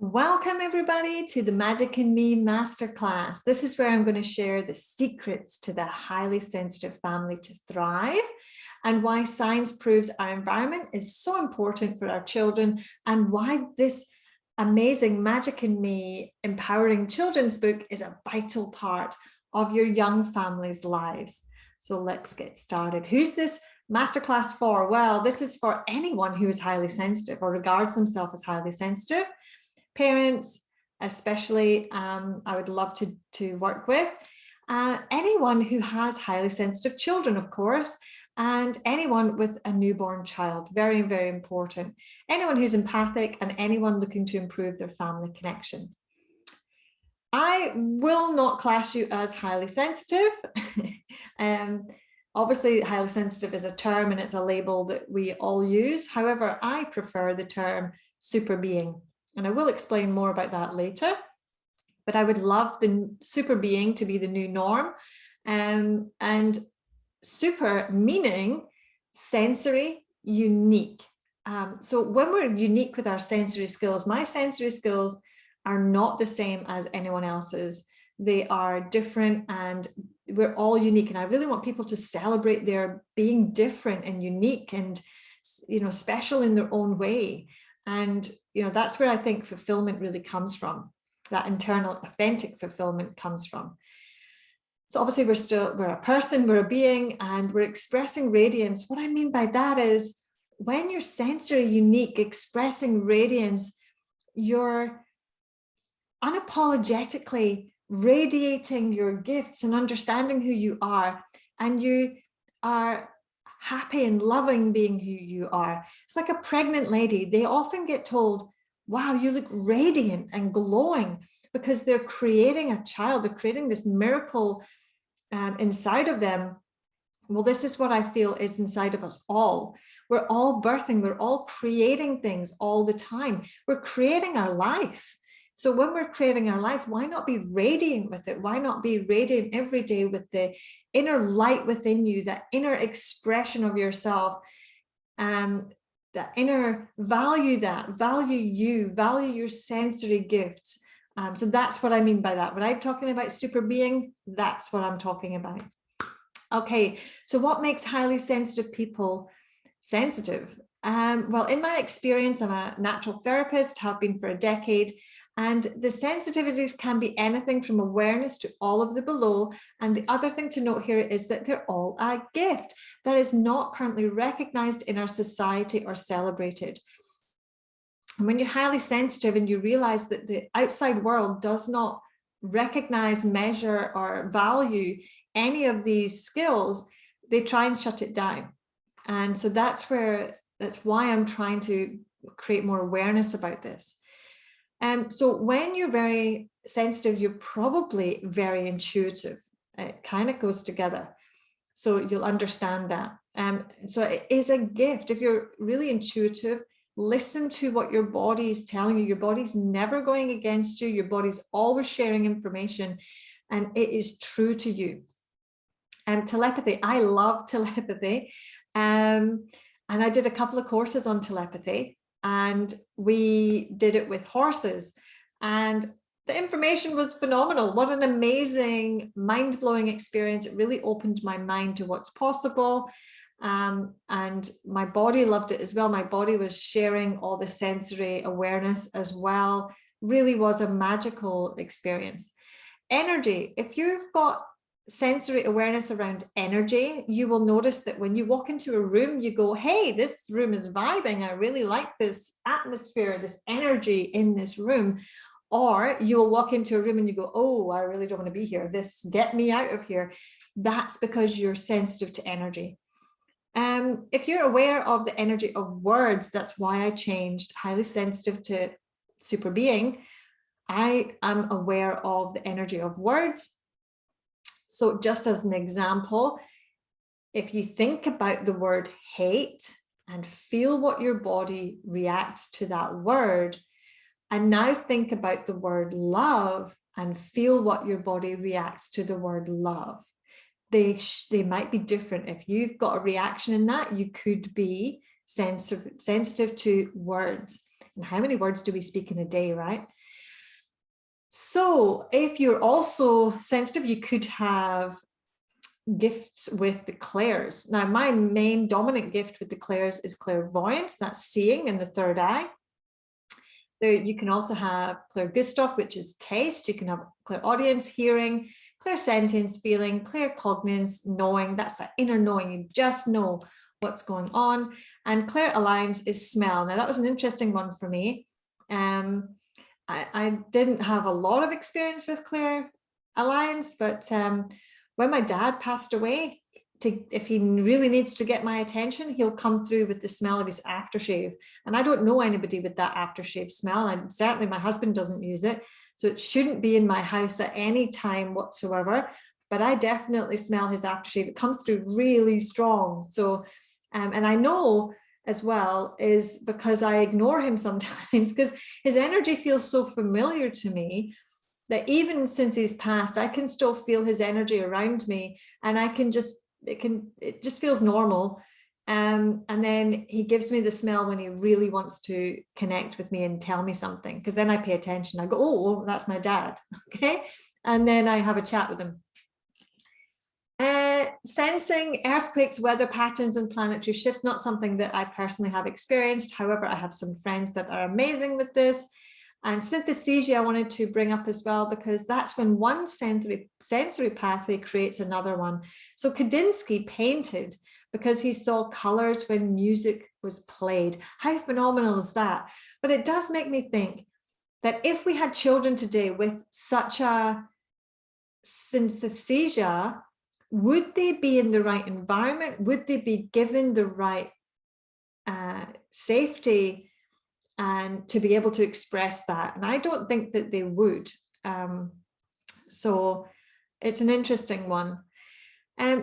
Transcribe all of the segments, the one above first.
Welcome everybody to the Magic in Me Masterclass. This is where I'm going to share the secrets to the highly sensitive family to thrive and why science proves our environment is so important for our children and why this amazing Magic in Me empowering children's book is a vital part of your young family's lives. So let's get started. Who's this masterclass for? Well, this is for anyone who is highly sensitive or regards themselves as highly sensitive. Parents, especially, I would love to work with. Anyone who has highly sensitive children, of course, and anyone with a newborn child, very, very important. Anyone who's empathic and anyone looking to improve their family connections. I will not class you as highly sensitive. Obviously, highly sensitive is a term and it's a label that we all use. However, I prefer the term super being. And I will explain more about that later, but I would love the super being to be the new norm, and super meaning sensory, unique. So when we're unique with our sensory skills, my sensory skills are not the same as anyone else's. They are different and we're all unique. And I really want people to celebrate their being different and unique and, special in their own way. And that's where I think fulfillment really comes from. That internal authentic fulfillment comes from. So obviously we're a person, we're a being, and we're expressing radiance. What I mean by that is when you're sensory unique, expressing radiance, you're unapologetically radiating your gifts and understanding who you are, and you are happy and loving being who you are. It's like a pregnant lady. They often get told, wow, you look radiant and glowing, because they're creating a child. They're creating this miracle inside of them. Well, this is what I feel is inside of us all. We're all birthing. We're all creating things all the time. We're creating our life. So when we're creating our life, why not be radiant with it? Why not be radiant every day with the inner light within you, that inner expression of yourself, that inner value you, value your sensory gifts. So that's what I mean by that. When I'm talking about super being, that's what I'm talking about. Okay, so what makes highly sensitive people sensitive? Well, in my experience, I'm a natural therapist, have been for a decade. And the sensitivities can be anything from awareness to all of the below. And the other thing to note here is that they're all a gift that is not currently recognized in our society or celebrated. And when you're highly sensitive and you realize that the outside world does not recognize, measure, or value any of these skills, they try and shut it down. And so that's why I'm trying to create more awareness about this. So when you're very sensitive, you're probably very intuitive. It kind of goes together. So you'll understand that. So it is a gift. If you're really intuitive, listen to what your body is telling you. Your body's never going against you. Your body's always sharing information, and it is true to you. Telepathy, I love telepathy. And I did a couple of courses on telepathy. And we did it with horses, and the information was phenomenal. What an amazing, mind-blowing experience. It really opened my mind to what's possible. And my body loved it as well. My body was sharing all the sensory awareness as well. Really was a magical experience. Energy, if you've got sensory awareness around energy, you will notice that when you walk into a room, you go, hey, this room is vibing. I really like this atmosphere, this energy in this room. Or you will walk into a room and you go, oh, I really don't want to be here. Get me out of here. That's because you're sensitive to energy. If you're aware of the energy of words, that's why I changed highly sensitive to super being. I am aware of the energy of words. So just as an example, if you think about the word hate and feel what your body reacts to that word, and now think about the word love and feel what your body reacts to the word love. They might be different. If you've got a reaction in that, you could be sensitive to words. And how many words do we speak in a day, right? So if you're also sensitive, you could have gifts with the clairs. Now, my main dominant gift with the clairs is clairvoyance, that's seeing in the third eye. You can also have clairgustaf, which is taste. You can have clairaudience, hearing, clairsentience, feeling, claircognizance, knowing. That's that inner knowing. You just know what's going on. And clairalliance is smell. Now, that was an interesting one for me. I didn't have a lot of experience with clairalliance, but when my dad passed away, if he really needs to get my attention, he'll come through with the smell of his aftershave. And I don't know anybody with that aftershave smell. And certainly my husband doesn't use it. So it shouldn't be in my house at any time whatsoever. But I definitely smell his aftershave. It comes through really strong. So, and I know as well is because I ignore him sometimes because his energy feels so familiar to me that even since he's passed, I can still feel his energy around me, and I can just, it just feels normal. And then he gives me the smell when he really wants to connect with me and tell me something, because then I pay attention. I go, oh, that's my dad. Okay. And then I have a chat with him. Sensing earthquakes, weather patterns, and planetary shifts, not something that I personally have experienced. However, I have some friends that are amazing with this. And synesthesia I wanted to bring up as well, because that's when one sensory pathway creates another one. So Kandinsky painted because he saw colors when music was played. How phenomenal is that? But it does make me think that if we had children today with such a synesthesia, would they be in the right environment? Would they be given the right safety and to be able to express that? And I don't think that they would. So it's an interesting one.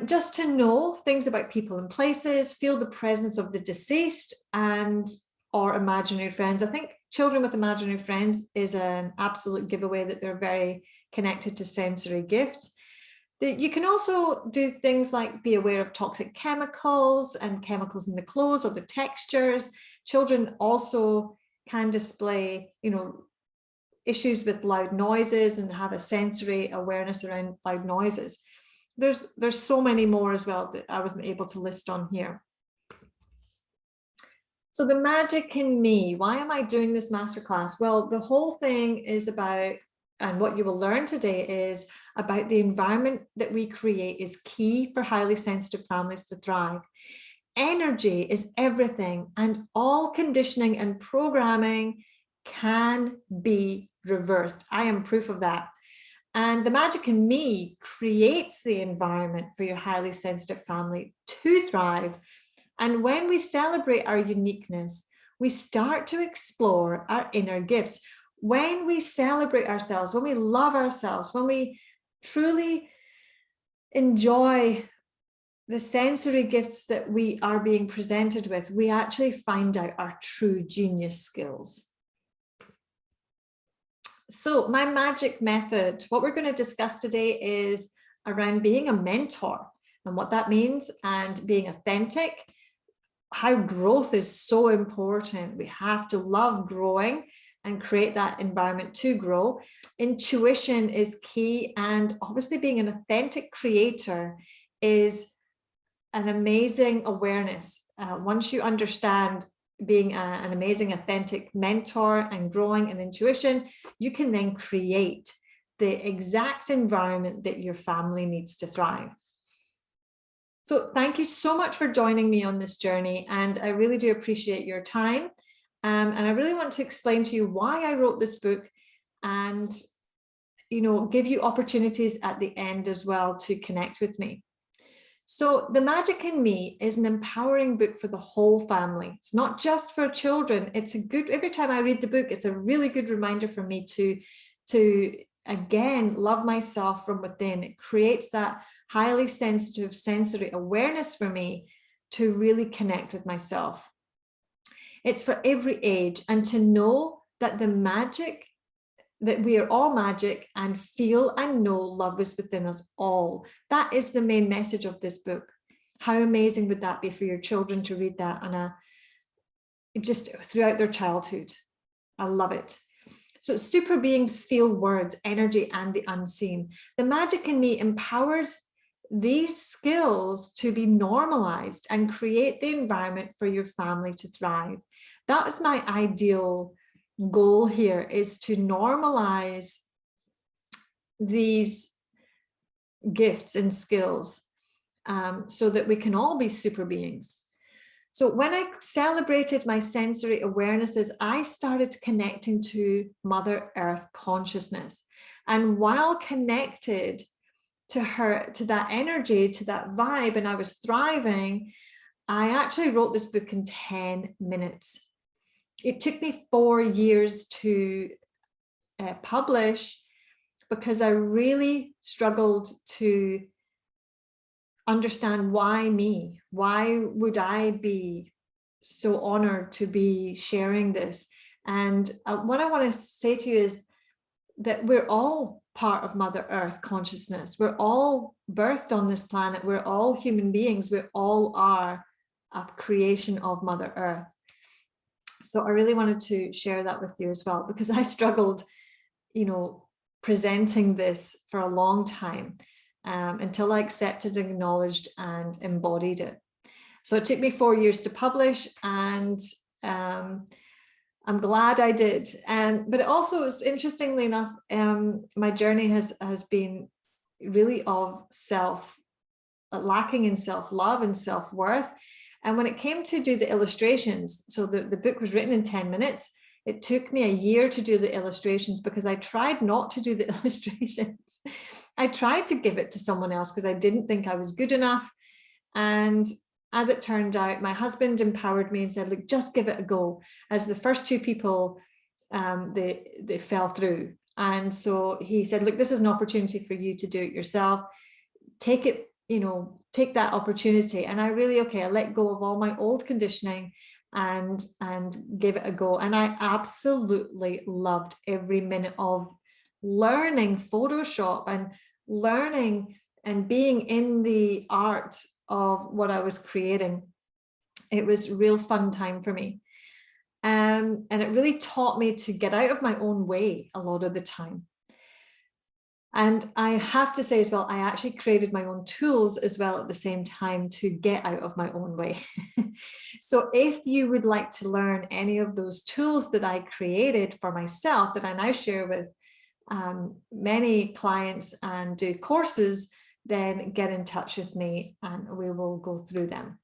Just to know things about people and places, feel the presence of the deceased and or imaginary friends. I think children with imaginary friends is an absolute giveaway that they're very connected to sensory gifts. You can also do things like be aware of toxic chemicals and chemicals in the clothes or the textures. Children also can display, issues with loud noises and have a sensory awareness around loud noises. There's so many more as well that I wasn't able to list on here. So the magic in me, why am I doing this masterclass? Well, the whole thing is about, and what you will learn today is about the environment that we create is key for highly sensitive families to thrive. Energy is everything, and all conditioning and programming can be reversed. I am proof of that. And the magic in me creates the environment for your highly sensitive family to thrive. And when we celebrate our uniqueness, we start to explore our inner gifts. When we celebrate ourselves, when we love ourselves, when we truly enjoy the sensory gifts that we are being presented with, we actually find out our true genius skills. So my magic method, what we're going to discuss today is around being a mentor and what that means, and being authentic, how growth is so important. We have to love growing and create that environment to grow. Intuition is key, and obviously being an authentic creator is an amazing awareness. Once you understand being an amazing authentic mentor and growing in intuition, you can then create the exact environment that your family needs to thrive. So thank you so much for joining me on this journey, and I really do appreciate your time. And I really want to explain to you why I wrote this book, and give you opportunities at the end as well to connect with me. So The Magic in Me is an empowering book for the whole family. It's not just for children. It's a good, every time I read the book, it's a really good reminder for me to again, love myself from within. It creates that highly sensitive sensory awareness for me to really connect with myself. It's for every age, and to know that the magic, that we are all magic, and feel and know love is within us all. That is the main message of this book. How amazing would that be for your children to read that just throughout their childhood? I love it. So super beings feel words, energy, and the unseen. The magic in me empowers these skills to be normalized and create the environment for your family to thrive. That is my ideal goal here, is to normalize these gifts and skills so that we can all be super beings. So when I celebrated my sensory awarenesses, I started connecting to Mother Earth consciousness. And while connected to her, to that energy, to that vibe, and I was thriving, I actually wrote this book in 10 minutes. It took me 4 years to publish, because I really struggled to understand why me. Why would I be so honored to be sharing this? And what I want to say to you is that we're all part of Mother Earth consciousness. We're all birthed on this planet. We're all human beings. We all are a creation of Mother Earth. So I really wanted to share that with you as well, because I struggled, presenting this for a long time until I accepted, acknowledged, and embodied it. So it took me 4 years to publish, and I'm glad I did. But it also is, interestingly enough, my journey has been really of lacking in self-love and self-worth. And when it came to do the illustrations, so the book was written in 10 minutes. It took me a year to do the illustrations, because I tried not to do the illustrations. I tried to give it to someone else because I didn't think I was good enough. And as it turned out, my husband empowered me and said, look, just give it a go. As the first 2 people, they fell through. And so he said, look, this is an opportunity for you to do it yourself. Take it, take that opportunity. And I really, I let go of all my old conditioning and give it a go. And I absolutely loved every minute of learning Photoshop and learning and being in the art of what I was creating. It was a real fun time for me. And it really taught me to get out of my own way a lot of the time. And I have to say as well, I actually created my own tools as well at the same time to get out of my own way. So if you would like to learn any of those tools that I created for myself, that I now share with many clients and do courses, then get in touch with me and we will go through them.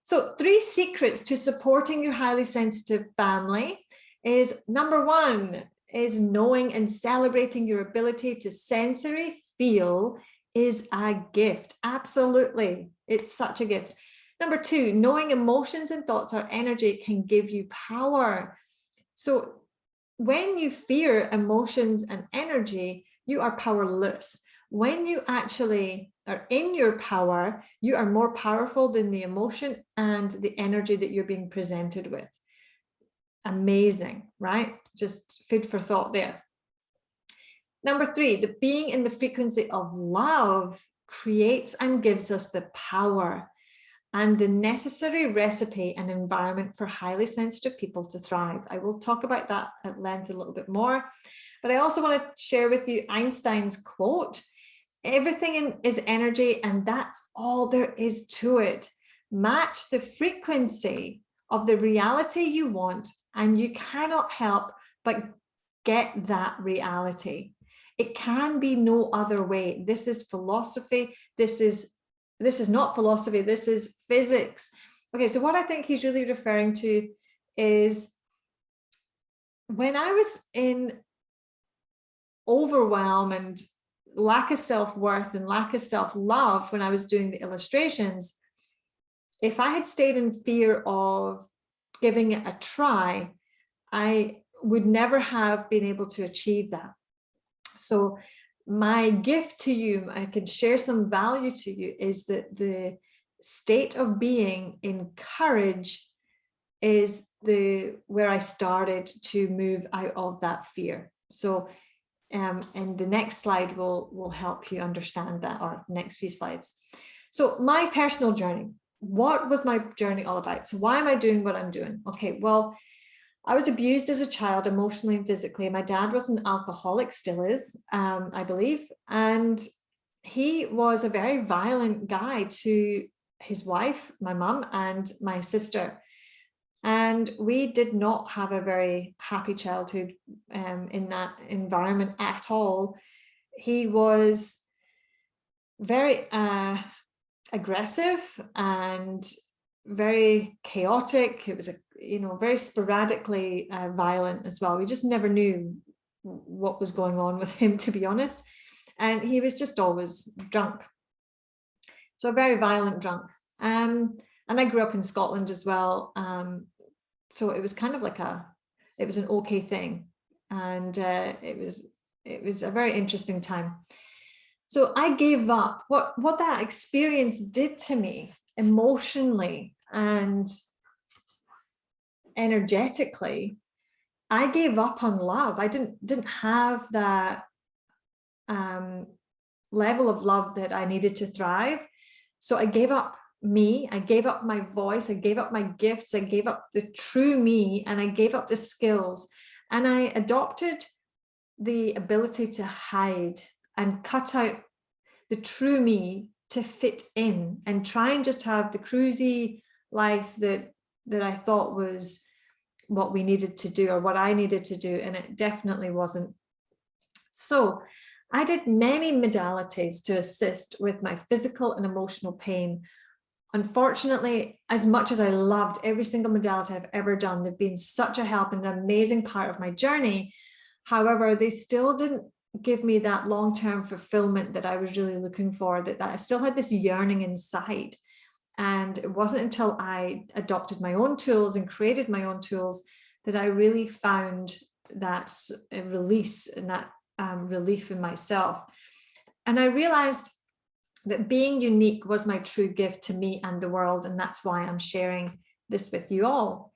So 3 secrets to supporting your highly sensitive family is, number 1, is knowing and celebrating your ability to sensory feel is a gift. Absolutely. It's such a gift. Number 2, knowing emotions and thoughts or energy can give you power. So when you fear emotions and energy, you are powerless. When you actually are in your power, you are more powerful than the emotion and the energy that you're being presented with. Amazing, right? Just food for thought there. Number 3, the being in the frequency of love creates and gives us the power and the necessary recipe and environment for highly sensitive people to thrive. I will talk about that at length a little bit more, but I also want to share with you Einstein's quote: everything is energy, and that's all there is to it. Match the frequency of the reality you want, and you cannot help but get that reality. It can be no other way. This is philosophy. This is not philosophy. This is physics. Okay, so what I think he's really referring to is when I was in overwhelm and lack of self-worth and lack of self-love when I was doing the illustrations, if I had stayed in fear of giving it a try, I would never have been able to achieve that. So my gift to you, I can share some value to you, is that the state of being in courage is where I started to move out of that fear. So and the next slide will help you understand that, or next few slides. So my personal journey, what was my journey all about? So why am I doing what I'm doing? Okay, well, I was abused as a child, emotionally and physically. My dad was an alcoholic, still is, I believe. And he was a very violent guy to his wife, my mum, and my sister. And we did not have a very happy childhood in that environment at all. He was very aggressive and very chaotic. It was very sporadically violent as well. We just never knew what was going on with him, to be honest. And he was just always drunk. So a very violent drunk. And I grew up in Scotland as well. So it was kind of like it was an okay thing. And it was a very interesting time. So I gave up. What that experience did to me emotionally and energetically, I gave up on love. I didn't have that level of love that I needed to thrive. So I gave up me, I gave up my voice, I gave up my gifts, I gave up the true me, and I gave up the skills. And I adopted the ability to hide and cut out the true me to fit in and try and just have the cruisy life that I thought was what we needed to do, or what I needed to do. And it definitely wasn't. So I did many modalities to assist with my physical and emotional pain. Unfortunately, as much as I loved every single modality I've ever done, they've been such a help and an amazing part of my journey. However, they still didn't give me that long-term fulfillment that I was really looking for, that I still had this yearning inside. And it wasn't until I adopted my own tools and created my own tools that I really found that release and that relief in myself. And I realized that being unique was my true gift to me and the world. And that's why I'm sharing this with you all.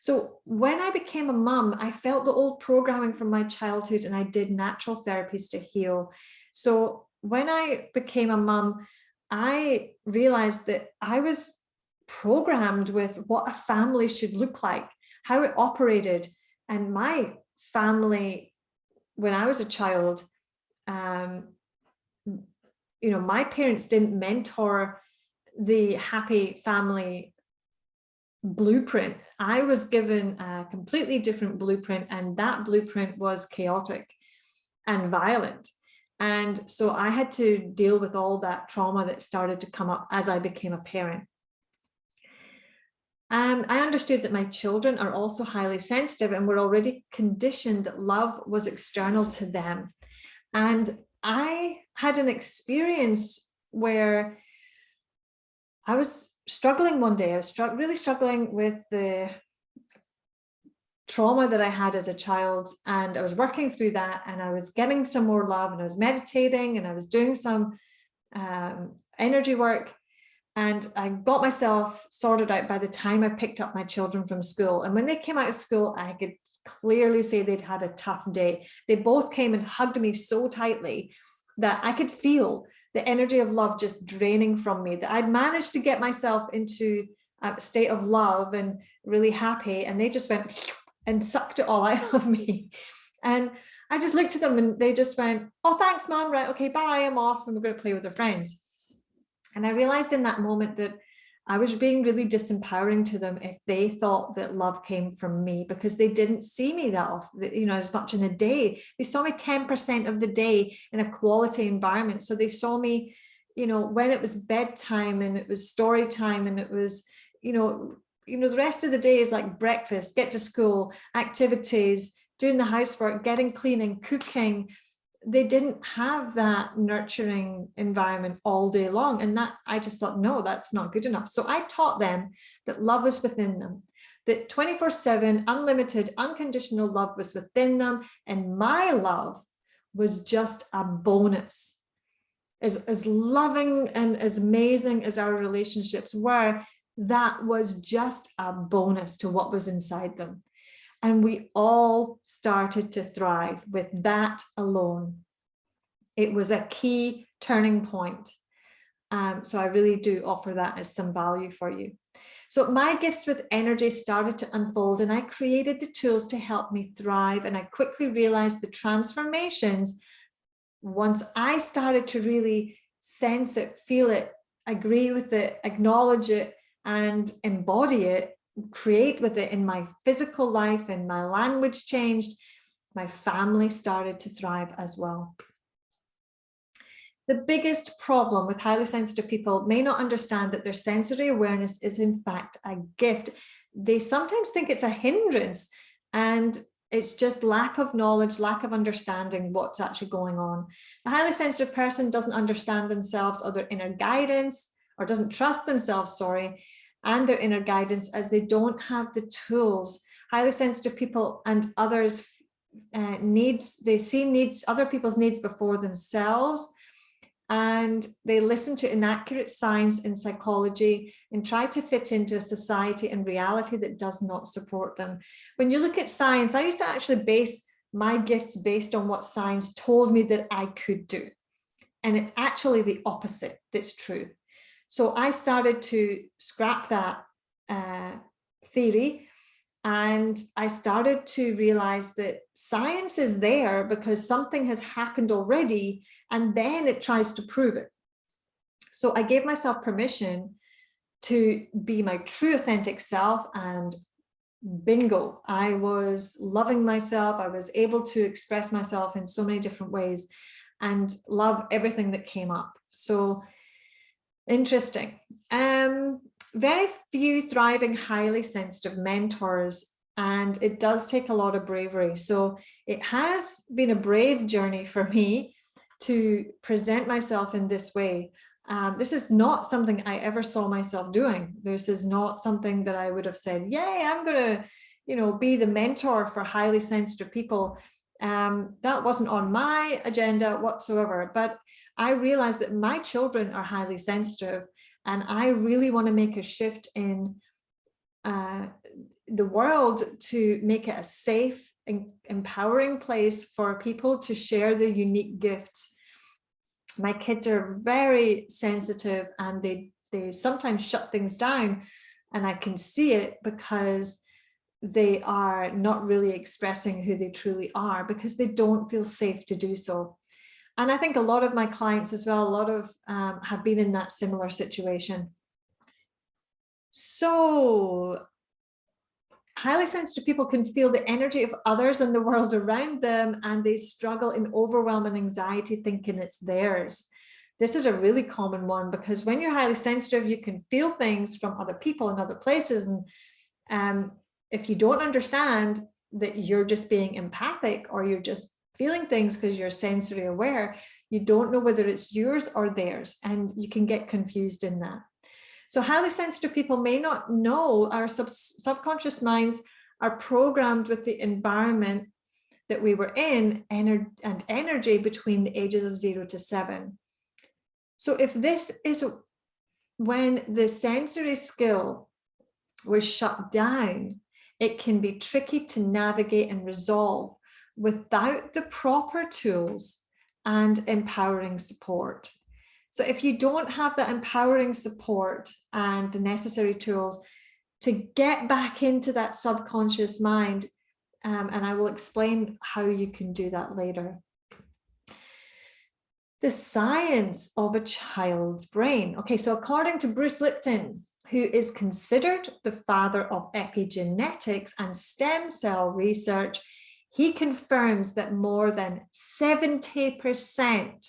So when I became a mum, I felt the old programming from my childhood, and I did natural therapies to heal. So when I became a mum, I realized that I was programmed with what a family should look like, how it operated. And my family, when I was a child, my parents didn't mentor the happy family blueprint. I was given a completely different blueprint, and that blueprint was chaotic and violent. And so I had to deal with all that trauma that started to come up as I became a parent. I understood that my children are also highly sensitive and were already conditioned that love was external to them. And I had an experience where I was struggling one day. I was really struggling with the trauma that I had as a child, and I was working through that, and I was getting some more love, and I was meditating, and I was doing some energy work, and I got myself sorted out by the time I picked up my children from school. And when they came out of school, I could clearly say they'd had a tough day. They both came and hugged me so tightly that I could feel the energy of love just draining from me, that I'd managed to get myself into a state of love and really happy, and they just went and sucked it all out of me. And I just looked at them and they just went, "Oh, thanks, Mom. Right, okay, bye, I'm off, and we're going to play with their friends." And I realized in that moment that I was being really disempowering to them if they thought that love came from me, because they didn't see me that often, as much in a day. They saw me 10% of the day in a quality environment. So they saw me, when it was bedtime and it was story time, and it was, the rest of the day is like breakfast, get to school, activities, doing the housework, getting cleaning, cooking. They didn't have that nurturing environment all day long. And that I just thought, no, that's not good enough. So I taught them that love was within them, that 24/7, unlimited, unconditional love was within them. And my love was just a bonus. As loving and as amazing as our relationships were, that was just a bonus to what was inside them. And we all started to thrive with that alone. It was a key turning point. So I really do offer that as some value for you. So my gifts with energy started to unfold, and I created the tools to help me thrive. And I quickly realized the transformations, once I started to really sense it, feel it, agree with it, acknowledge it, and embody it, create with it in my physical life, and my language changed, my family started to thrive as well. The biggest problem with highly sensitive people may not understand that their sensory awareness is in fact a gift. They sometimes think it's a hindrance, and it's just lack of knowledge, lack of understanding what's actually going on. A highly sensitive person doesn't understand themselves or their inner guidance, or doesn't trust themselves, and their inner guidance, as they don't have the tools. Highly sensitive people and others they see other people's needs before themselves, and they listen to inaccurate science and psychology and try to fit into a society and reality that does not support them. When you look at science, I used to actually base my gifts based on what science told me that I could do. And it's actually the opposite that's true. So I started to scrap that theory, and I started to realize that science is there because something has happened already, and then it tries to prove it. So I gave myself permission to be my true authentic self, and bingo, I was loving myself. I was able to express myself in so many different ways and love everything that came up. So interesting. Very few thriving, highly sensitive mentors, and it does take a lot of bravery. So it has been a brave journey for me to present myself in this way. This is not something I ever saw myself doing. This is not something that I would have said, yay, I'm going to, be the mentor for highly sensitive people. That wasn't on my agenda whatsoever. But I realized that my children are highly sensitive, and I really want to make a shift in the world to make it a safe and empowering place for people to share their unique gifts. My kids are very sensitive, and they sometimes shut things down, and I can see it because they are not really expressing who they truly are because they don't feel safe to do so. And I think a lot of my clients as well, a lot of have been in that similar situation. So highly sensitive people can feel the energy of others and the world around them, and they struggle in overwhelming anxiety thinking it's theirs. This is a really common one because when you're highly sensitive, you can feel things from other people and other places. And if you don't understand that you're just being empathic, or you're just feeling things because you're sensory aware, you don't know whether it's yours or theirs, and you can get confused in that. So highly sensitive people may not know our subconscious minds are programmed with the environment that we were in and energy between the ages of 0 to 7. So if this is when the sensory skill was shut down, it can be tricky to navigate and resolve without the proper tools and empowering support. So if you don't have that empowering support and the necessary tools to get back into that subconscious mind, and I will explain how you can do that later. The science of a child's brain. Okay, so according to Bruce Lipton, who is considered the father of epigenetics and stem cell research, he confirms that more than 70%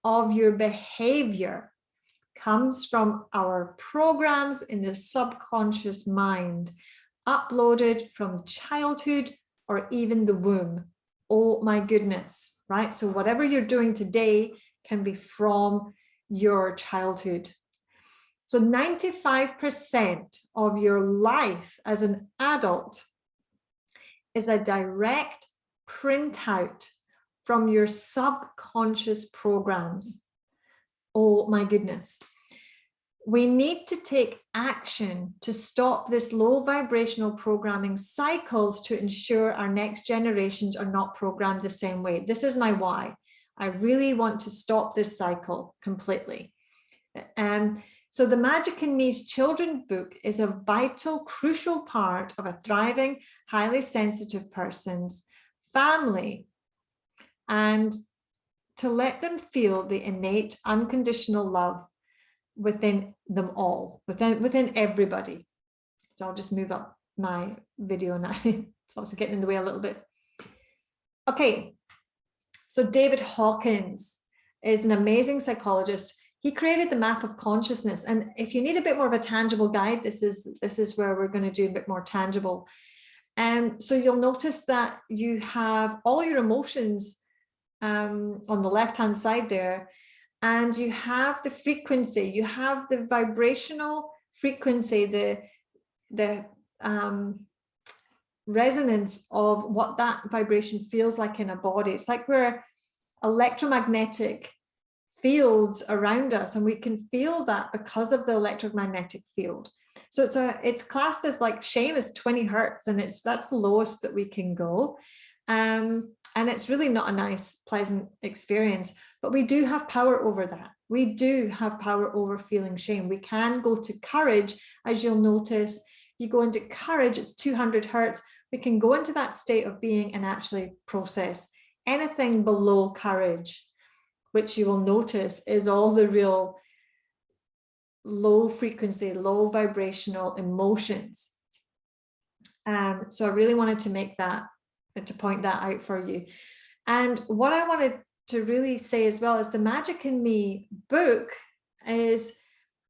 of your behavior comes from our programs in the subconscious mind, uploaded from childhood or even the womb. Oh my goodness, right? So whatever you're doing today can be from your childhood. So 95% of your life as an adult is a direct printout from your subconscious programs. Oh my goodness. We need to take action to stop this low vibrational programming cycles to ensure our next generations are not programmed the same way. This is my why. I really want to stop this cycle completely. So the Magic in Me's children's book is a vital, crucial part of a thriving, highly sensitive person's family, and to let them feel the innate, unconditional love within them all, within everybody. So I'll just move up my video now. It's also getting in the way a little bit. Okay, so David Hawkins is an amazing psychologist. He created the map of consciousness. And if you need a bit more of a tangible guide, this is where we're going to do a bit more tangible. And so you'll notice that you have all your emotions on the left-hand side there, and you have the frequency, you have the vibrational frequency, the resonance of what that vibration feels like in a body. It's like we're electromagnetic fields around us, and we can feel that because of the electromagnetic field. So it's classed as like shame is 20 hertz, and that's the lowest that we can go. And it's really not a nice, pleasant experience, but we do have power over that. We do have power over feeling shame. We can go to courage, as you'll notice. You go into courage, it's 200 hertz. We can go into that state of being and actually process anything below courage, which you will notice is all the real low frequency, low vibrational emotions. So I really wanted to point that out for you. And what I wanted to really say as well is the Magic in Me book is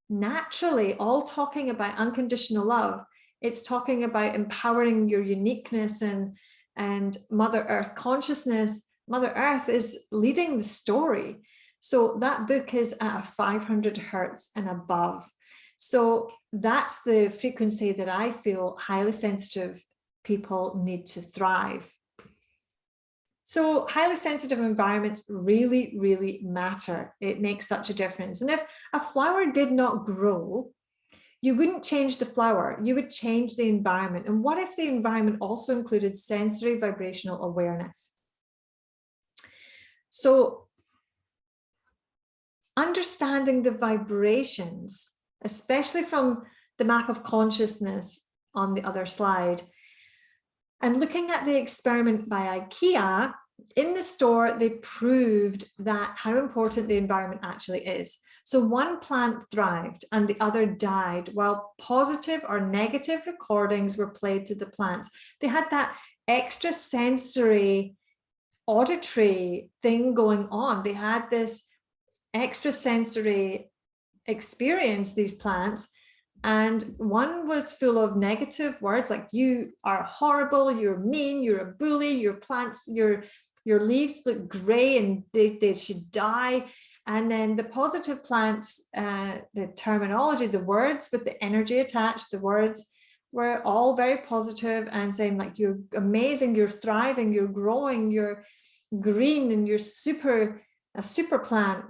naturally all talking about unconditional love. It's talking about empowering your uniqueness and Mother Earth consciousness. Mother Earth is leading the story. So that book is at a 500 hertz and above. So that's the frequency that I feel highly sensitive people need to thrive. So highly sensitive environments really, really matter. It makes such a difference. And if a flower did not grow, you wouldn't change the flower, you would change the environment. And what if the environment also included sensory vibrational awareness? So understanding the vibrations, especially from the map of consciousness on the other slide, and looking at the experiment by IKEA, in the store, they proved that how important the environment actually is. So one plant thrived and the other died, while positive or negative recordings were played to the plants. They had that extra sensory auditory thing going on. They had this extra sensory experience, these plants. And one was full of negative words like, you are horrible, you're mean, you're a bully, your plants, your leaves look gray and they should die. And then the positive plants, the terminology, the words with the energy attached, the words were all very positive and saying like, you're amazing, you're thriving, you're growing, you're green, and you're a super plant,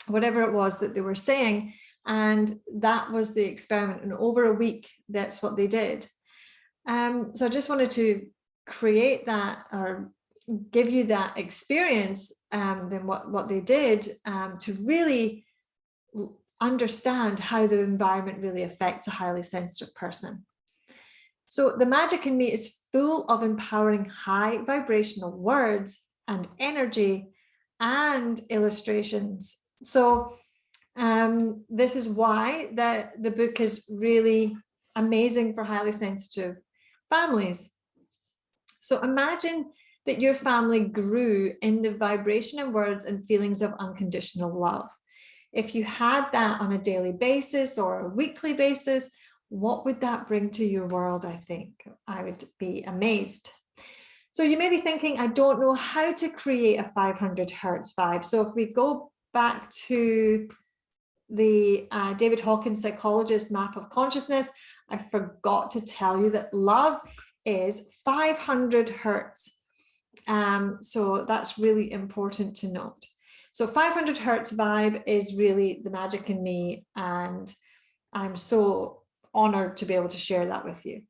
whatever it was that they were saying. And that was the experiment. And over a week, that's what they did. So I just wanted to create that or give you that experience, then what they did to really understand how the environment really affects a highly sensitive person. So the Magic in Me is full of empowering high vibrational words and energy and illustrations. So this is why the book is really amazing for highly sensitive families. So imagine that your family grew in the vibration and words and feelings of unconditional love. If you had that on a daily basis or a weekly basis, what would that bring to your world? I think I would be amazed. So you may be thinking, I don't know how to create a 500 hertz vibe. So if we go back to the David Hawkins psychologist map of consciousness, I forgot to tell you that love is 500 hertz. So that's really important to note. So 500 hertz vibe is really the Magic in Me, and I'm so honored to be able to share that with you.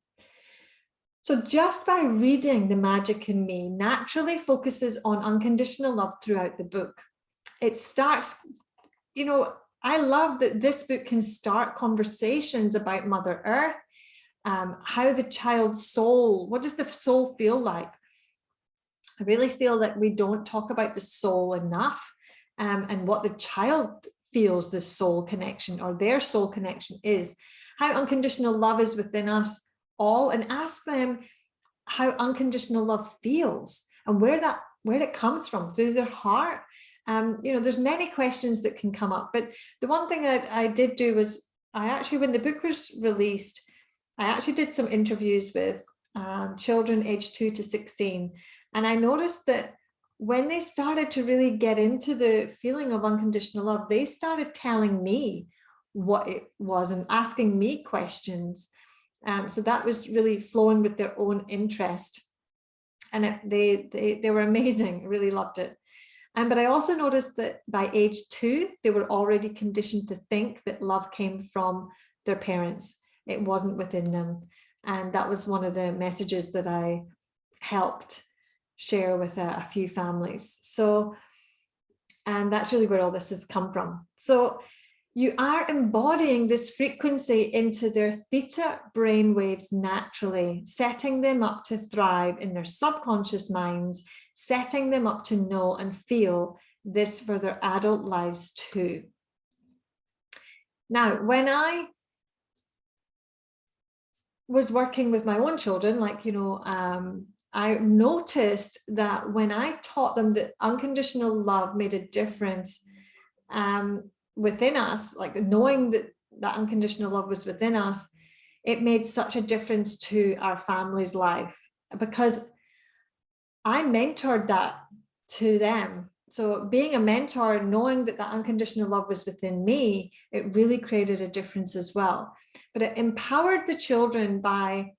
So just by reading The Magic in Me naturally focuses on unconditional love throughout the book. It starts, I love that this book can start conversations about Mother Earth, how the child's soul, what does the soul feel like? I really feel that we don't talk about the soul enough, and what the child feels the soul connection or their soul connection is, how unconditional love is within us all, and ask them how unconditional love feels and where it comes from through their heart. There's many questions that can come up, but the one thing that I did do was when the book was released, I actually did some interviews with children aged 2 to 16. And I noticed that when they started to really get into the feeling of unconditional love, they started telling me what it was and asking me questions. So that was really flowing with their own interest. And they were amazing. I really loved it. But I also noticed that by age 2, they were already conditioned to think that love came from their parents. It wasn't within them. And that was one of the messages that I helped share with a few families. So, and that's really where all this has come from. So you are embodying this frequency into their theta brainwaves naturally, setting them up to thrive in their subconscious minds, setting them up to know and feel this for their adult lives too. Now, when I was working with my own children, I noticed that when I taught them that unconditional love made a difference within us, like knowing that unconditional love was within us, it made such a difference to our family's life, because I mentored that to them. So being a mentor, knowing that unconditional love was within me, it really created a difference as well. But it empowered the children by,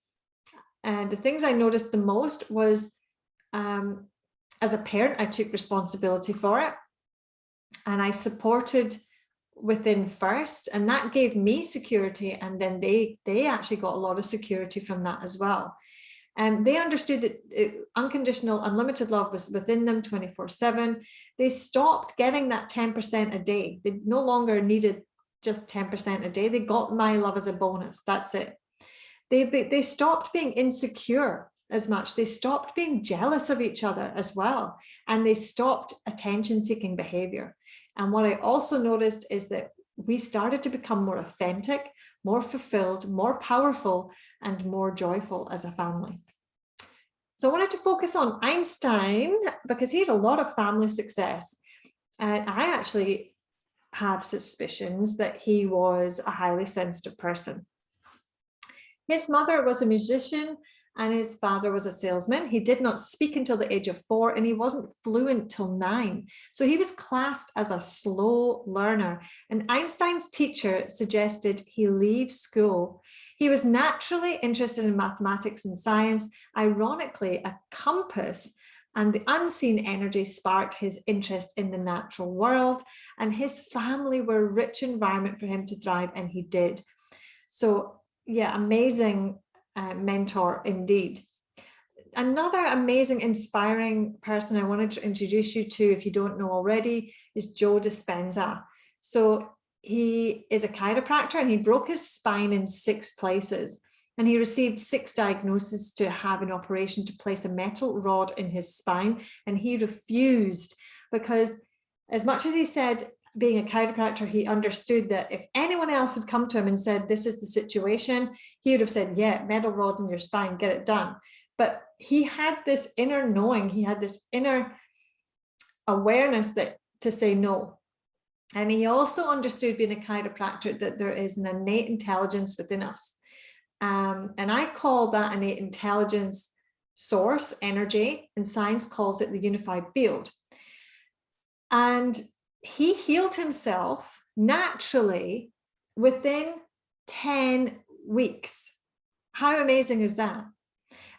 and the things I noticed the most was, as a parent, I took responsibility for it and I supported within first, and that gave me security. And then they actually got a lot of security from that as well. And they understood that unconditional, unlimited love was within them 24/7. They stopped getting that 10% a day. They no longer needed just 10% a day. They got my love as a bonus. That's it. They stopped being insecure as much. They stopped being jealous of each other as well. And they stopped attention-seeking behavior. And what I also noticed is that we started to become more authentic, more fulfilled, more powerful, and more joyful as a family. So I wanted to focus on Einstein because he had a lot of family success. And I actually have suspicions that he was a highly sensitive person. His mother was a musician and his father was a salesman. He did not speak until the age of 4 and he wasn't fluent till 9. So he was classed as a slow learner. And Einstein's teacher suggested he leave school. He was naturally interested in mathematics and science. Ironically, a compass and the unseen energy sparked his interest in the natural world. And his family were a rich environment for him to thrive, and he did. So yeah, amazing mentor indeed. Another amazing, inspiring person I wanted to introduce you to, if you don't know already, is Joe Dispenza. So he is a chiropractor and he broke his spine in 6 places. And he received 6 diagnoses to have an operation to place a metal rod in his spine. And he refused, because as much as he said, being a chiropractor, he understood that if anyone else had come to him and said, this is the situation, he would have said, yeah, metal rod in your spine, get it done. But he had this inner knowing, he had this inner awareness that to say no. And he also understood, being a chiropractor, that there is an innate intelligence within us. And I call that innate intelligence source energy, and science calls it the unified field. And he healed himself naturally within 10 weeks. How amazing is that?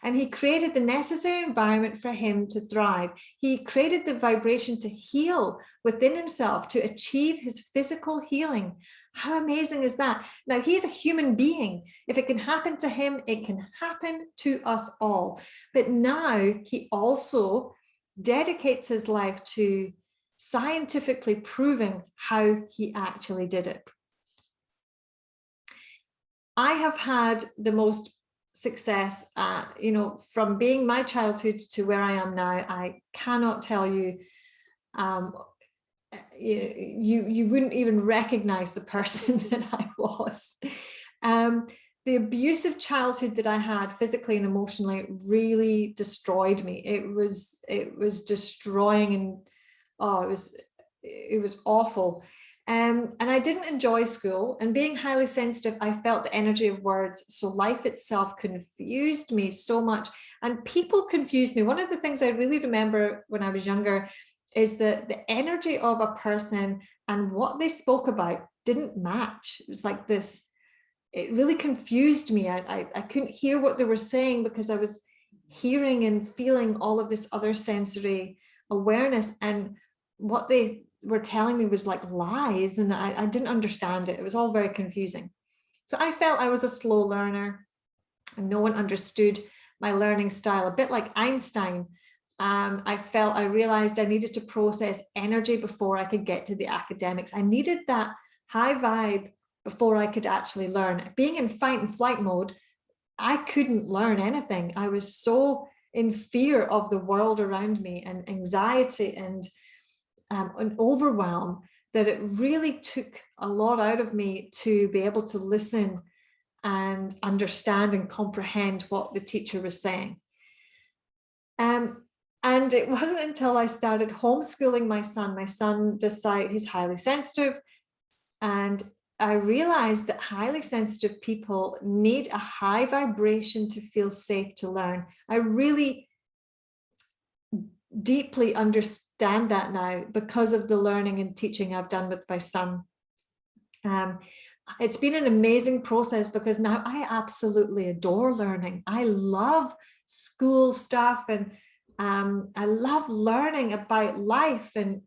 And he created the necessary environment for him to thrive. He created the vibration to heal within himself, to achieve his physical healing. How amazing is that? Now, he's a human being. If it can happen to him, it can happen to us all. But now he also dedicates his life to scientifically proving how he actually did it. I have had the most success, you know, from being my childhood to where I am now. I cannot tell you, you wouldn't even recognize the person that I was. The abusive childhood that I had physically and emotionally really destroyed me. It was destroying, and oh, it was awful. And I didn't enjoy school, and being highly sensitive, I felt the energy of words. So life itself confused me so much, and people confused me. One of the things I really remember when I was younger is that the energy of a person and what they spoke about didn't match. It was like this, it really confused me. I couldn't hear what they were saying because I was hearing and feeling all of this other sensory awareness, and what they were telling me was like lies, and I didn't understand it. It was all very confusing. So I felt I was a slow learner, and no one understood my learning style, a bit like Einstein. I realized I needed to process energy before I could get to the academics. I needed that high vibe before I could actually learn. Being in fight and flight mode, I couldn't learn anything. I was so in fear of the world around me, and anxiety and an overwhelm, that it really took a lot out of me to be able to listen and understand and comprehend what the teacher was saying. And it wasn't until I started homeschooling my son decided he's highly sensitive, and I realized that highly sensitive people need a high vibration to feel safe to learn. I really deeply understand that now because of the learning and teaching I've done with my son. It's been an amazing process because now I absolutely adore learning. I love school stuff, and I love learning about life and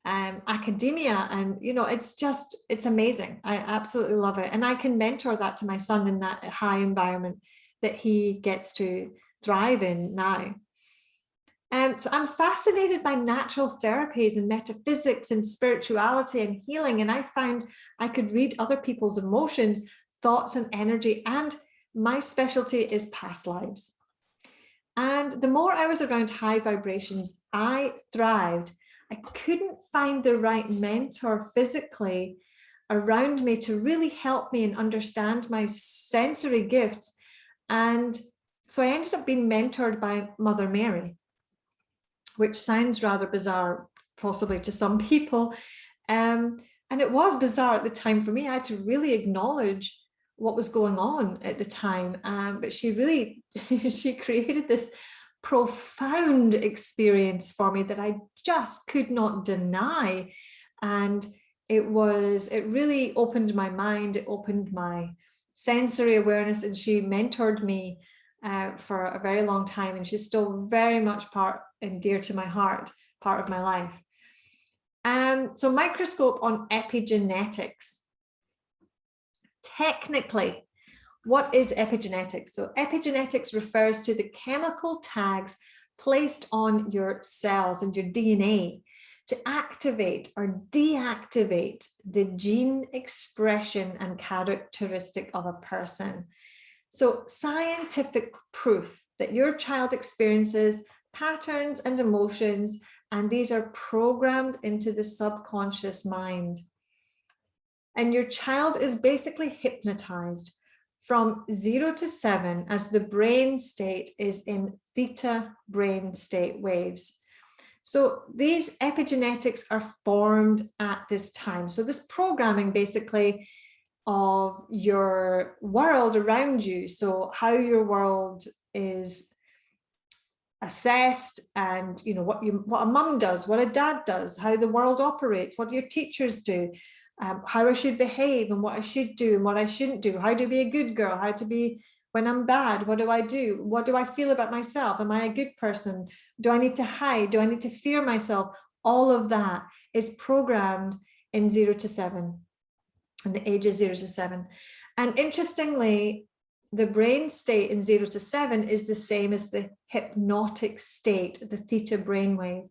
academia, and you know, it's amazing. I absolutely love it, and I can mentor that to my son in that high environment that he gets to thrive in now. So I'm fascinated by natural therapies and metaphysics and spirituality and healing, and I found I could read other people's emotions, thoughts, and energy, and my specialty is past lives. And the more I was around high vibrations, I thrived. I couldn't find the right mentor physically around me to really help me and understand my sensory gifts. And so I ended up being mentored by Mother Mary, which sounds rather bizarre, possibly to some people. And it was bizarre at the time for me. I had to really acknowledge what was going on at the time. But she really, she created this profound experience for me that I just could not deny. And it really opened my mind, it opened my sensory awareness, and she mentored me for a very long time, and she's still very much part and dear to my heart, part of my life. So microscope on epigenetics. Technically, what is epigenetics? So epigenetics refers to the chemical tags placed on your cells and your DNA to activate or deactivate the gene expression and characteristic of a person. So scientific proof that your child experiences patterns and emotions, and these are programmed into the subconscious mind. And your child is basically hypnotized from 0 to 7 as the brain state is in theta brain state waves. So these epigenetics are formed at this time. So this programming basically of your world around you, so how your world is assessed, and you know what a mum does, what a dad does, how the world operates, what your teachers do, how I should behave and what I should do and what I shouldn't do, how to be a good girl, how to be when I'm bad, what do I do, what do I feel about myself, am I a good person, do I need to hide, do I need to fear myself? All of that is programmed in 0 to 7, and the age is 0 to 7. And interestingly, the brain state in 0 to 7 is the same as the hypnotic state, the theta brainwave.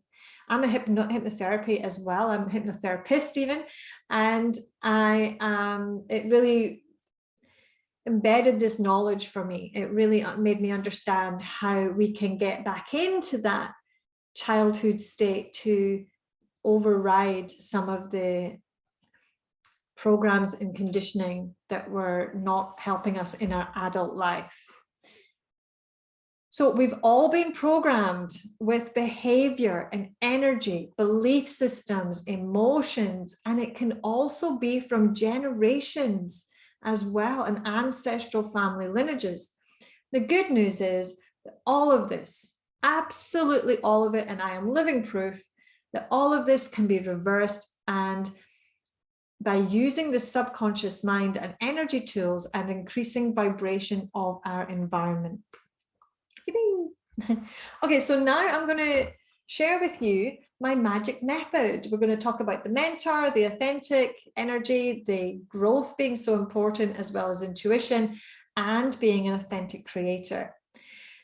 I'm a hypnotherapy as well. I'm a hypnotherapist even. And it really embedded this knowledge for me. It really made me understand how we can get back into that childhood state to override some of the programs and conditioning that were not helping us in our adult life. So we've all been programmed with behavior and energy, belief systems, emotions, and it can also be from generations as well, and ancestral family lineages. The good news is that all of this, absolutely all of it, and I am living proof that all of this can be reversed, and by using the subconscious mind and energy tools and increasing vibration of our environment. Okay, so now I'm going to share with you my magic method. We're going to talk about the mentor, the authentic energy, the growth being so important, as well as intuition and being an authentic creator.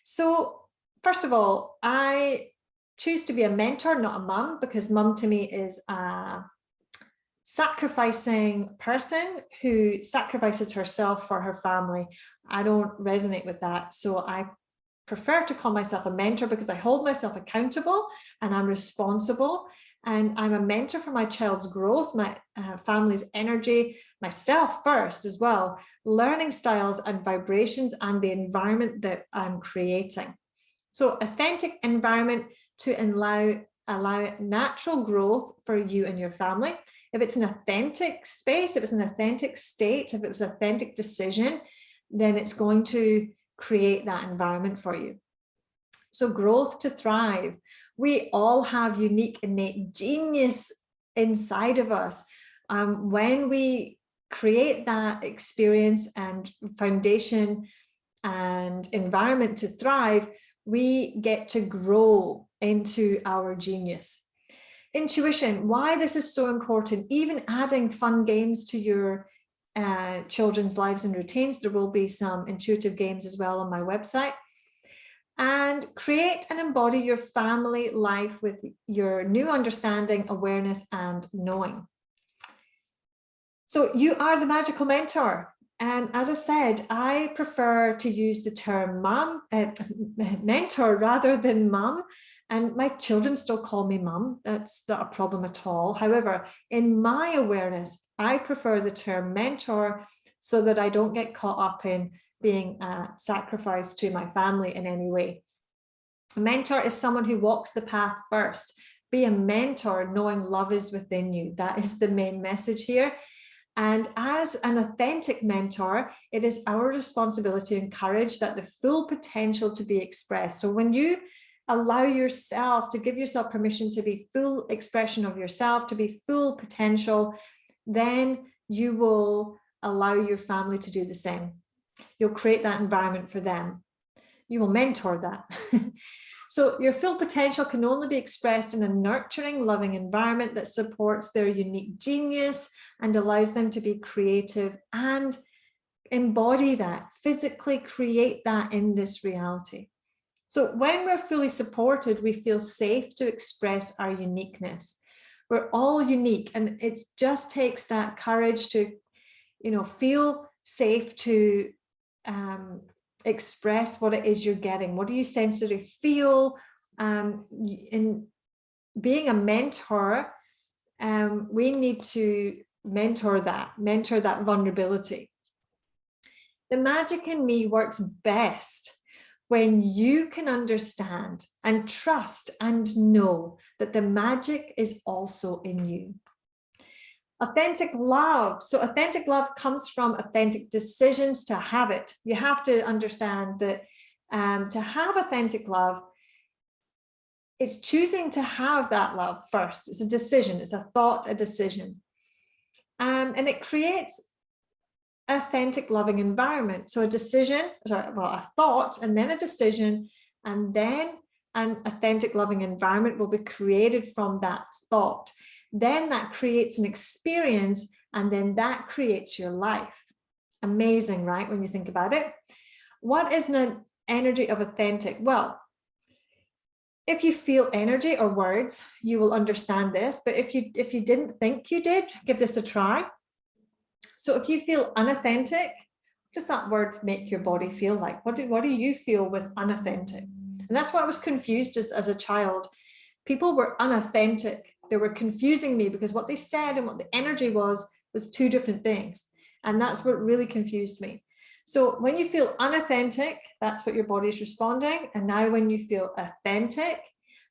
So first of all, I choose to be a mentor, not a mum, because mum to me is a sacrificing person who sacrifices herself for her family. I don't resonate with that. So I prefer to call myself a mentor because I hold myself accountable and I'm responsible, and I'm a mentor for my child's growth, my family's energy, myself first as well, learning styles and vibrations and the environment that I'm creating. So authentic environment to allow natural growth for you and your family. If it's an authentic space, if it's an authentic state, if it was an authentic decision, then it's going to create that environment for you. So growth to thrive. We all have unique innate genius inside of us. When we create that experience and foundation and environment to thrive, we get to grow into our genius. Intuition, why this is so important, even adding fun games to your children's lives and routines. There will be some intuitive games as well on my website. And create and embody your family life with your new understanding, awareness, and knowing. So you are the magical mentor. And as I said, I prefer to use the term mentor rather than mum. And my children still call me mum. That's not a problem at all. However, in my awareness, I prefer the term mentor so that I don't get caught up in being a sacrifice to my family in any way. A mentor is someone who walks the path first. Be a mentor knowing love is within you. That is the main message here. And as an authentic mentor, it is our responsibility to encourage that the full potential to be expressed. So when you allow yourself to give yourself permission to be full expression of yourself, to be full potential, then you will allow your family to do the same. You'll create that environment for them. You will mentor that. So your full potential can only be expressed in a nurturing, loving environment that supports their unique genius and allows them to be creative and embody that, physically create that in this reality. So when we're fully supported, we feel safe to express our uniqueness. We're all unique, and it just takes that courage to, feel safe to express what it is you're getting. What do you sensitively feel? In being a mentor, we need to mentor that vulnerability. The magic in me works best when you can understand and trust and know that the magic is also in you. Authentic love. So authentic love comes from authentic decisions to have it. You have to understand that to have authentic love, it's choosing to have that love first. It's a decision. It's a thought, a decision. And it creates authentic loving environment. So a thought and then a decision, and then an authentic loving environment will be created from that thought. Then that creates an experience, and then that creates your life. Amazing, right? When you think about it. What is an energy of authentic? Well, If you feel energy or words, you will understand this. But if you didn't think you did, give this a try. So if you feel unauthentic, what does that word make your body feel like? What do you feel with unauthentic? And that's why I was confused as a child. People were unauthentic. They were confusing me because what they said and what the energy was two different things. And that's what really confused me. So when you feel unauthentic, that's what your body's responding. And now when you feel authentic,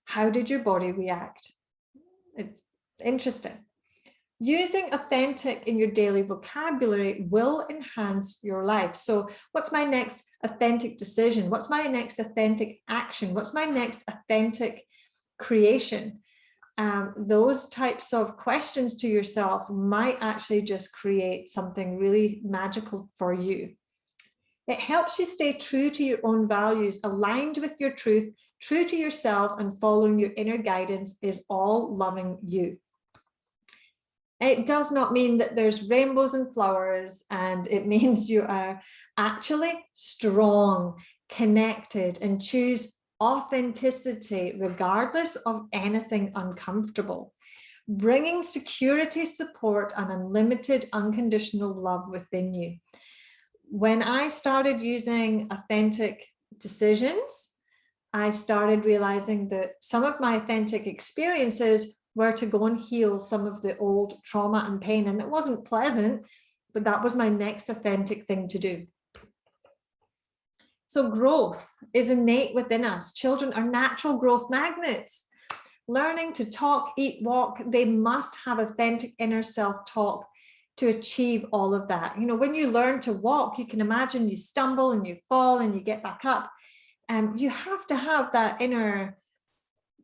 how did your body react? It's interesting. Using authentic in your daily vocabulary will enhance your life. So what's my next authentic decision? What's my next authentic action? What's my next authentic creation? Those types of questions to yourself might actually just create something really magical for you. It helps you stay true to your own values, aligned with your truth, true to yourself, and following your inner guidance is all loving you. It does not mean that there's rainbows and flowers, and it means you are actually strong, connected, and choose authenticity regardless of anything uncomfortable, bringing security, support, and unlimited unconditional love within you. When I started using authentic decisions, I started realizing that some of my authentic experiences were to go and heal some of the old trauma and pain. And it wasn't pleasant, but that was my next authentic thing to do. So growth is innate within us. Children are natural growth magnets. Learning to talk, eat, walk, they must have authentic inner self-talk to achieve all of that. You know, when you learn to walk, you can imagine you stumble and you fall and you get back up. You have to have that inner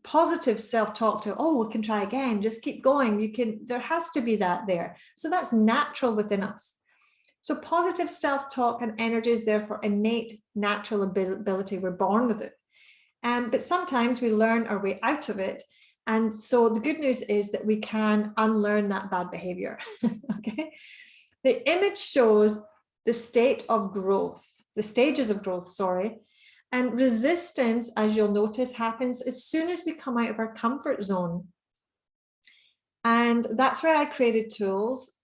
positive self-talk to, oh, we can try again, just keep going. There has to be that there. So that's natural within us. So positive self-talk and energy is therefore innate, natural ability. We're born with it. But sometimes we learn our way out of it. And so the good news is that we can unlearn that bad behavior. Okay. The image shows the state of growth, the stages of growth, sorry. And resistance, as you'll notice, happens as soon as we come out of our comfort zone. And that's where I created tools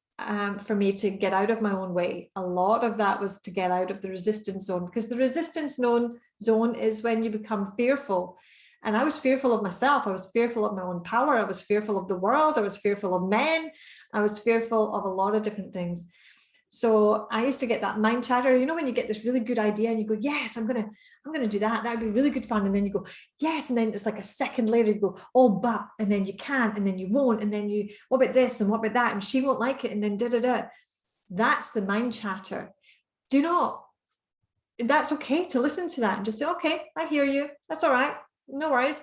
for me to get out of my own way. A lot of that was to get out of the resistance zone, because the resistance zone is when you become fearful. And I was fearful of myself. I was fearful of my own power. I was fearful of the world. I was fearful of men. I was fearful of a lot of different things. So I used to get that mind chatter, you know, when you get this really good idea and you go, yes, I'm gonna do that. That would be really good fun. And then you go, yes. And then it's like a second later, you go, oh, but, and then you can't, and then you won't. And then you, what about this? And what about that? And she won't like it. And then da-da-da. That's the mind chatter. That's okay to listen to that and just say, okay, I hear you. That's all right. No worries.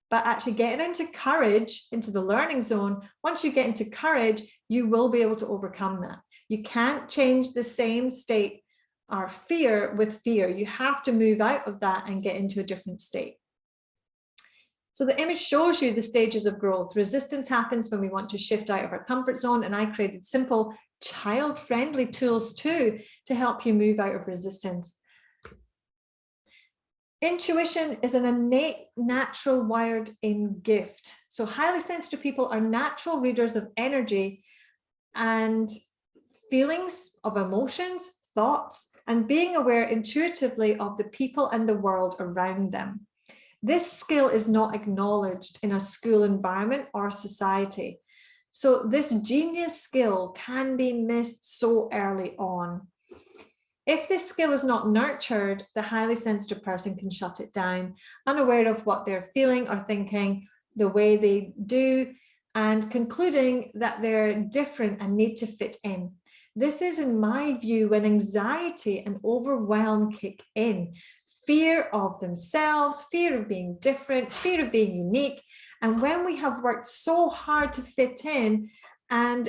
But actually getting into courage, into the learning zone, once you get into courage, you will be able to overcome that. You can't change the same state or fear with fear. You have to move out of that and get into a different state. So the image shows you the stages of growth. Resistance happens when we want to shift out of our comfort zone. And I created simple child-friendly tools too to help you move out of resistance. Intuition is an innate, natural, wired-in gift. So highly sensitive people are natural readers of energy and feelings, of emotions, thoughts, and being aware intuitively of the people and the world around them. This skill is not acknowledged in a school environment or society. So this genius skill can be missed so early on. If this skill is not nurtured, the highly sensitive person can shut it down, unaware of what they're feeling or thinking, the way they do, and concluding that they're different and need to fit in. This is, in my view, when anxiety and overwhelm kick in. Fear of themselves, fear of being different, fear of being unique. And when we have worked so hard to fit in and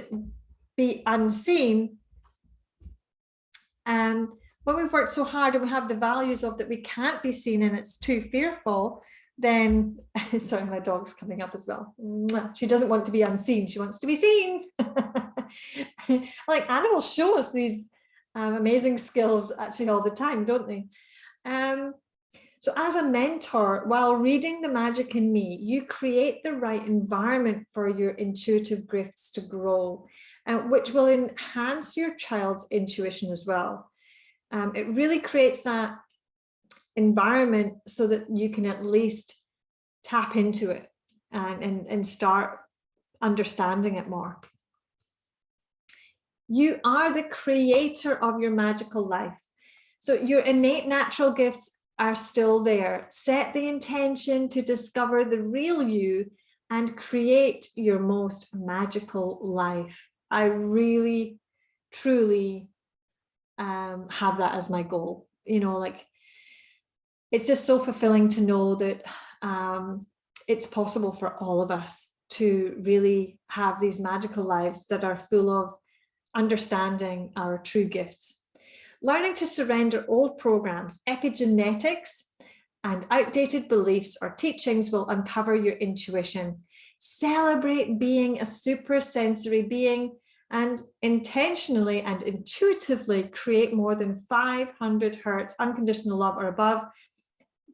be unseen, and when we've worked so hard and we have the values of that we can't be seen and it's too fearful, then, sorry, my dog's coming up as well. She doesn't want to be unseen. She wants to be seen. Like animals show us these amazing skills actually all the time, don't they? So as a mentor, while reading The Magic in Me, you create the right environment for your intuitive gifts to grow, which will enhance your child's intuition as well. It really creates that environment so that you can at least tap into it and start understanding it more. You are the creator of your magical life. So your innate natural gifts are still there. Set the intention to discover the real you and create your most magical life. I really, truly have that as my goal. You know, like, it's just so fulfilling to know that it's possible for all of us to really have these magical lives that are full of understanding our true gifts. Learning to surrender old programs, epigenetics, and outdated beliefs or teachings will uncover your intuition. Celebrate being a supersensory being and intentionally and intuitively create more than 500 hertz unconditional love or above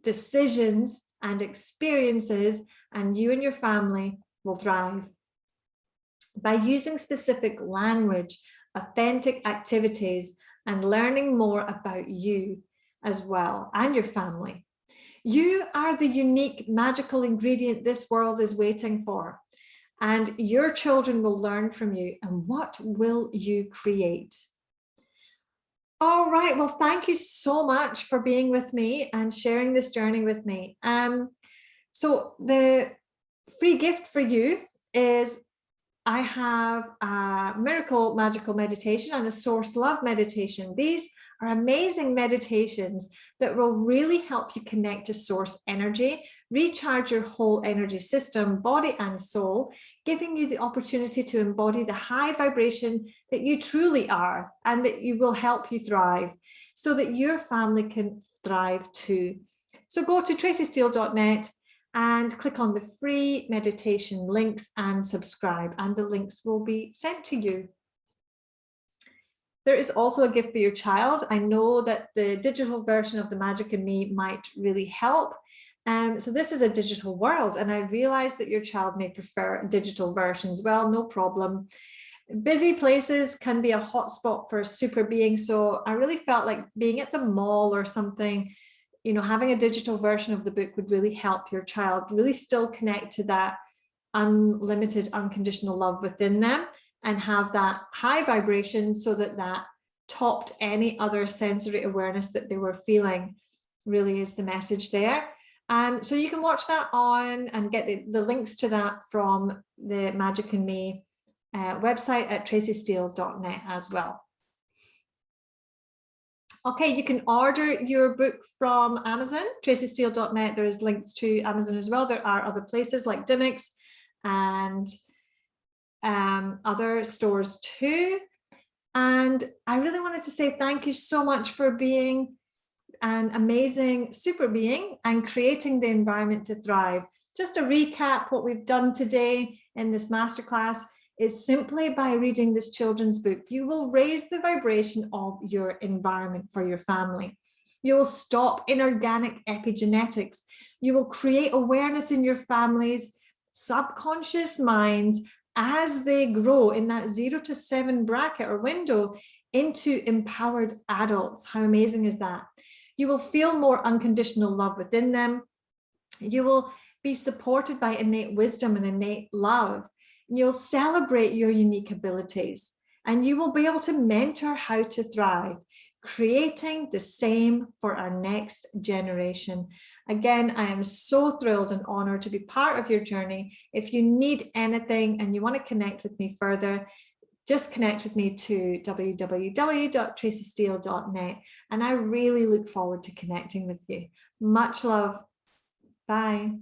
decisions and experiences, and you and your family will thrive. By using specific language, authentic activities, and learning more about you as well and your family. You are the unique magical ingredient this world is waiting for, and your children will learn from you. And what will you create? All right, well, thank you so much for being with me and sharing this journey with me. So the free gift for you is I have a miracle magical meditation and a source love meditation. These are amazing meditations that will really help you connect to source energy, recharge your whole energy system, body and soul, giving you the opportunity to embody the high vibration that you truly are and that you will help you thrive so that your family can thrive too. So go to traceysteele.net and click on the free meditation links and subscribe, and the links will be sent to you. There is also a gift for your child. I know that the digital version of The Magic in Me might really help. So this is a digital world, and I realize that your child may prefer a digital version as well, no problem. Busy places can be a hotspot for a super being, so I really felt like being at the mall or something, you know, having a digital version of the book would really help your child really still connect to that unlimited, unconditional love within them and have that high vibration so that that topped any other sensory awareness that they were feeling, really is the message there. So you can watch that on and get the links to that from the Magic in Me website at traceysteele.net as well. Okay, you can order your book from Amazon, traceysteele.net. There's links to Amazon as well. There are other places like Dimmix and other stores too. And I really wanted to say thank you so much for being an amazing super being and creating the environment to thrive. Just to recap what we've done today in this masterclass is simply by reading this children's book, you will raise the vibration of your environment for your family. You will stop inorganic epigenetics. You will create awareness in your family's subconscious minds as they grow in that 0 to 7 bracket or window into empowered adults. How amazing is that? You will feel more unconditional love within them. You will be supported by innate wisdom and innate love. You'll celebrate your unique abilities, and you will be able to mentor how to thrive, creating the same for our next generation. Again, I am so thrilled and honored to be part of your journey. If you need anything and you want to connect with me further, just connect with me to www.traceysteele.net, and I really look forward to connecting with you. Much love. Bye.